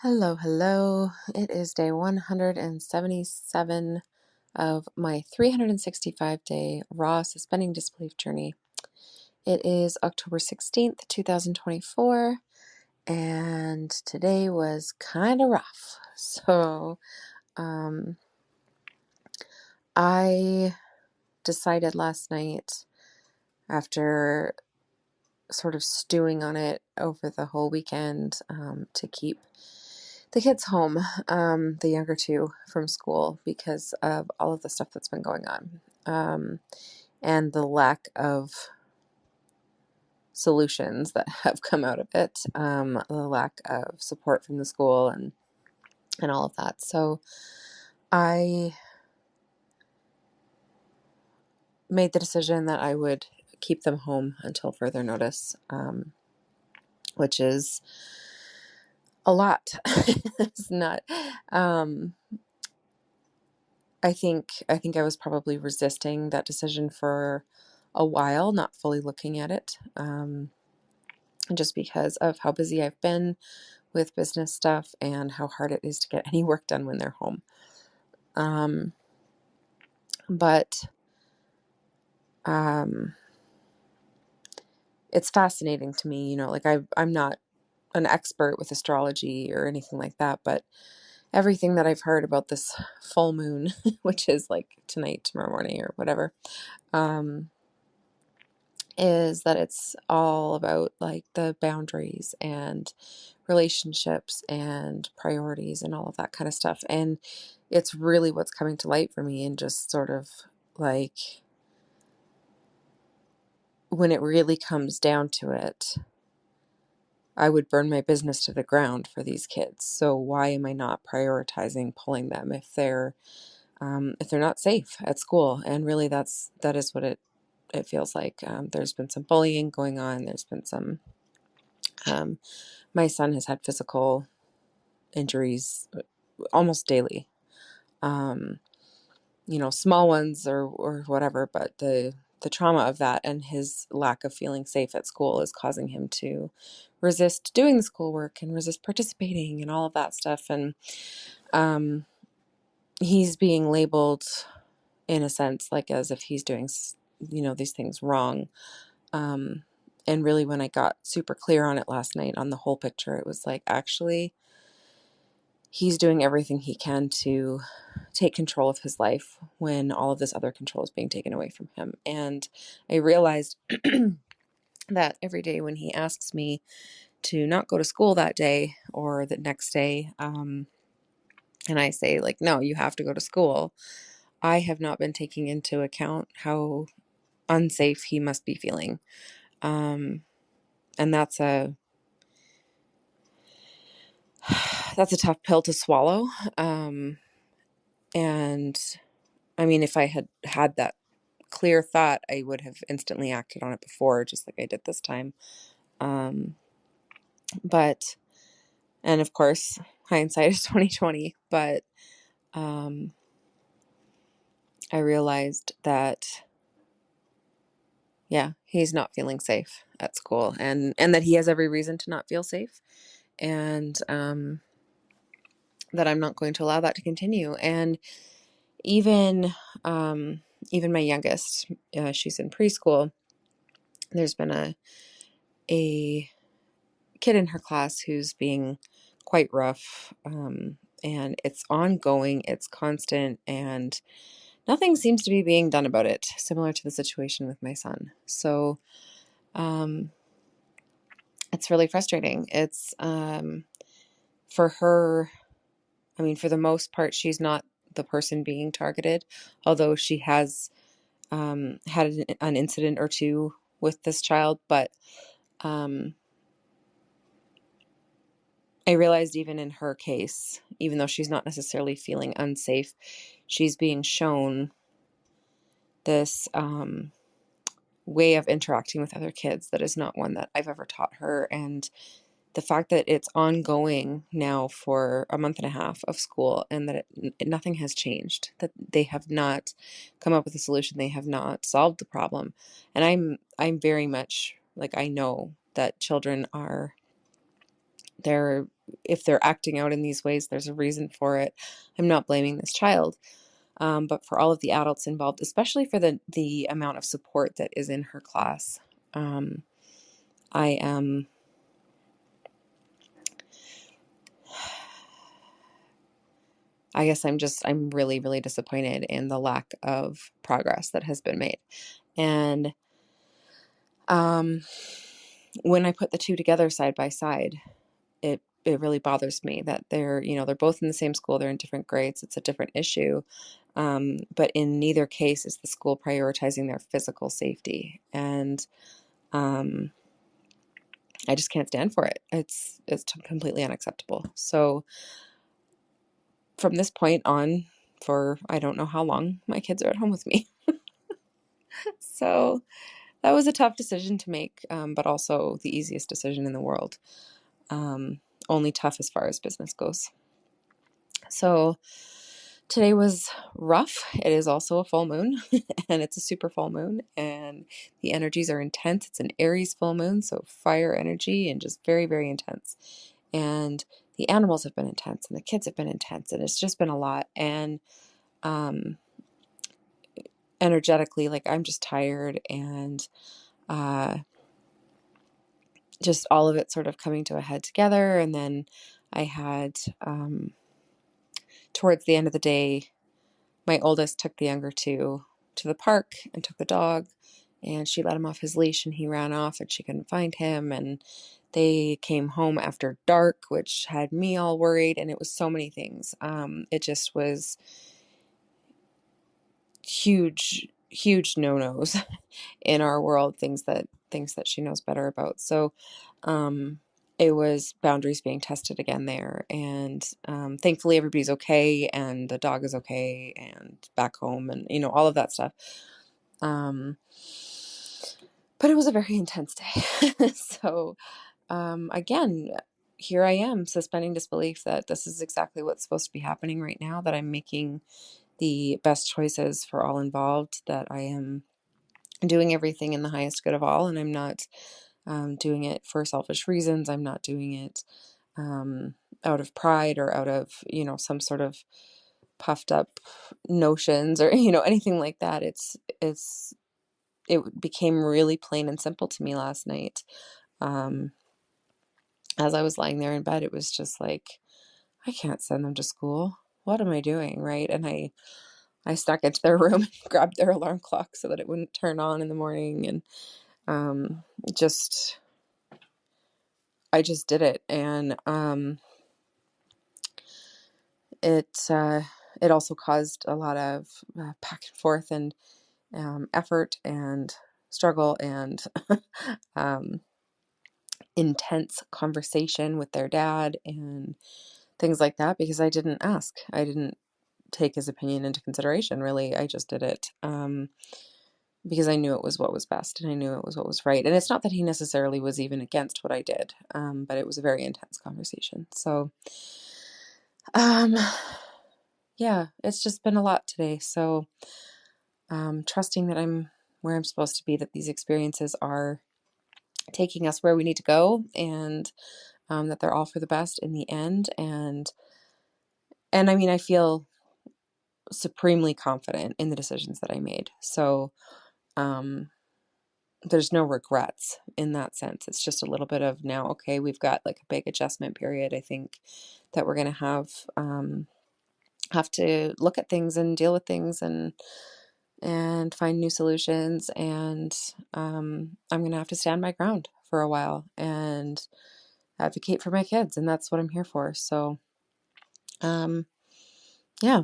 Hello, hello. It is day 177 of my 365-day raw suspending disbelief journey. It is October 16th, 2024, and today was kind of rough. So, I decided last night, after sort of stewing on it over the whole weekend, to keep the kids home, the younger two, from school because of all of the stuff that's been going on, and the lack of solutions that have come out of it, the lack of support from the school and all of that. So I made the decision that I would keep them home until further notice, which is a lot. It's not. I think I was probably resisting that decision for a while, not fully looking at it, just because of how busy I've been with business stuff and how hard it is to get any work done when they're home. But it's fascinating to me, like I'm not an expert with astrology or anything like that, but everything that I've heard about this full moon, which is like tonight, tomorrow morning, or whatever, is that it's all about like the boundaries and relationships and priorities and all of that kind of stuff. And it's really what's coming to light for me, and just sort of like, when it really comes down to it, I would burn my business to the ground for these kids. So why am I not prioritizing pulling them if they're not safe at school? And really that is what it feels like. There's been some bullying going on. There's been some, my son has had physical injuries almost daily. Small ones or whatever, but the trauma of that and his lack of feeling safe at school is causing him to resist doing the schoolwork and resist participating and all of that stuff. And he's being labeled, in a sense, like as if he's doing, these things wrong. And really, when I got super clear on it last night, on the whole picture, it was like, actually, he's doing everything he can to take control of his life when all of this other control is being taken away from him. And I realized that every day when he asks me to not go to school that day or the next day, and I say, like, no, you have to go to school, I have not been taking into account how unsafe he must be feeling. And that's a tough pill to swallow. And I mean, if I had had that clear thought, I would have instantly acted on it before, just like I did this time. But, and of course, hindsight is 2020, but, I realized that, yeah, he's not feeling safe at school, and that he has every reason to not feel safe, and, that I'm not going to allow that to continue. And even, even my youngest, she's in preschool. There's been a kid in her class who's being quite rough, and it's ongoing, it's constant, and nothing seems to be being done about it, similar to the situation with my son. So it's really frustrating. It's for her, I mean, for the most part, she's not the person being targeted, although she has had an incident or two with this child. But I realized even in her case, even though she's not necessarily feeling unsafe, she's being shown this way of interacting with other kids that is not one that I've ever taught her. And the fact that it's ongoing now for a month and a half of school, and that nothing has changed, that they have not come up with a solution, they have not solved the problem. And I'm very much like, I know that children are, they're if they're acting out in these ways, there's a reason for it. I'm not blaming this child. But for all of the adults involved, especially for the amount of support that is in her class, I am, I guess I'm really, really disappointed in the lack of progress that has been made. And when I put the two together side by side, it really bothers me that they're both in the same school, they're in different grades, it's a different issue. But in neither case is the school prioritizing their physical safety. And I just can't stand for it. It's completely unacceptable. So from this point on, for I don't know how long, my kids are at home with me. So that was a tough decision to make, but also the easiest decision in the world. Only tough as far as business goes. So today was rough. It is also a full moon and it's a super full moon and the energies are intense. It's an Aries full moon, so fire energy and just very, very intense. And the animals have been intense and the kids have been intense and it's just been a lot. And energetically, like I'm just tired and just all of it sort of coming to a head together. And then I had towards the end of the day, my oldest took the younger two to the park and took the dog, and she let him off his leash and he ran off and she couldn't find him. And they came home after dark, which had me all worried. And it was so many things. It just was huge, huge no-nos in our world, things that she knows better about. So, it was boundaries being tested again there. And thankfully everybody's okay and the dog is okay and back home and, all of that stuff. But it was a very intense day. So again, here I am suspending disbelief that this is exactly what's supposed to be happening right now, that I'm making the best choices for all involved, that I am doing everything in the highest good of all, and I'm not doing it for selfish reasons. I'm not doing it out of pride or out of, some sort of puffed up notions or, anything like that. It became really plain and simple to me last night. As I was lying there in bed, it was just like, I can't send them to school. What am I doing? Right. And I snuck into their room and grabbed their alarm clock so that it wouldn't turn on in the morning. And I just did it. And it also caused a lot of back and forth and effort and struggle and intense conversation with their dad and things like that, because I didn't ask. I didn't take his opinion into consideration, really. I just did it because I knew it was what was best and I knew it was what was right. And it's not that he necessarily was even against what I did, but it was a very intense conversation. So, yeah, it's just been a lot today. So, trusting that I'm where I'm supposed to be, that these experiences are taking us where we need to go, and that they're all for the best in the end. And I mean, I feel supremely confident in the decisions that I made. So, there's no regrets in that sense. It's just a little bit of now, okay, we've got like a big adjustment period. I think that we're going to have to look at things and deal with things and find new solutions. And I'm going to have to stand my ground for a while and advocate for my kids. And that's what I'm here for. So, yeah,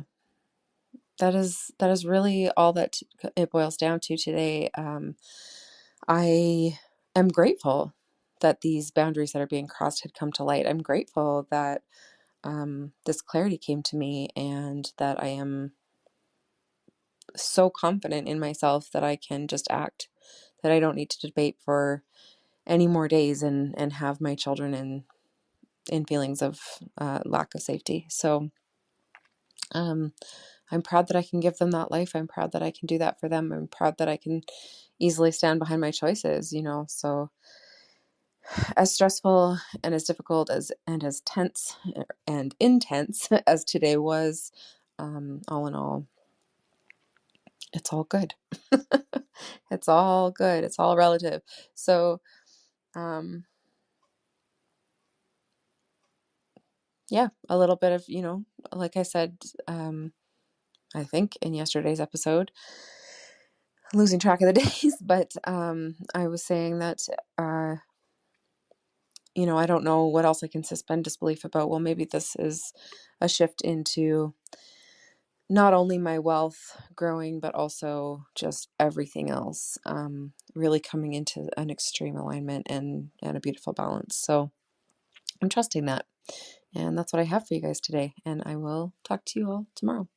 that is really all that it boils down to today. I am grateful that these boundaries that are being crossed had come to light. I'm grateful that this clarity came to me and that I am so confident in myself that I can just act, that I don't need to debate for any more days and have my children in feelings of lack of safety. So I'm proud that I can give them that life. I'm proud that I can do that for them. I'm proud that I can easily stand behind my choices, so as stressful and as difficult and as tense and intense as today was, all in all, it's all good. It's all good. It's all relative. So, yeah, a little bit of, like I said, I think in yesterday's episode, losing track of the days, but I was saying that, I don't know what else I can suspend disbelief about. Well, maybe this is a shift into not only my wealth growing, but also just everything else, really coming into an extreme alignment and a beautiful balance. So I'm trusting that. And that's what I have for you guys today. And I will talk to you all tomorrow.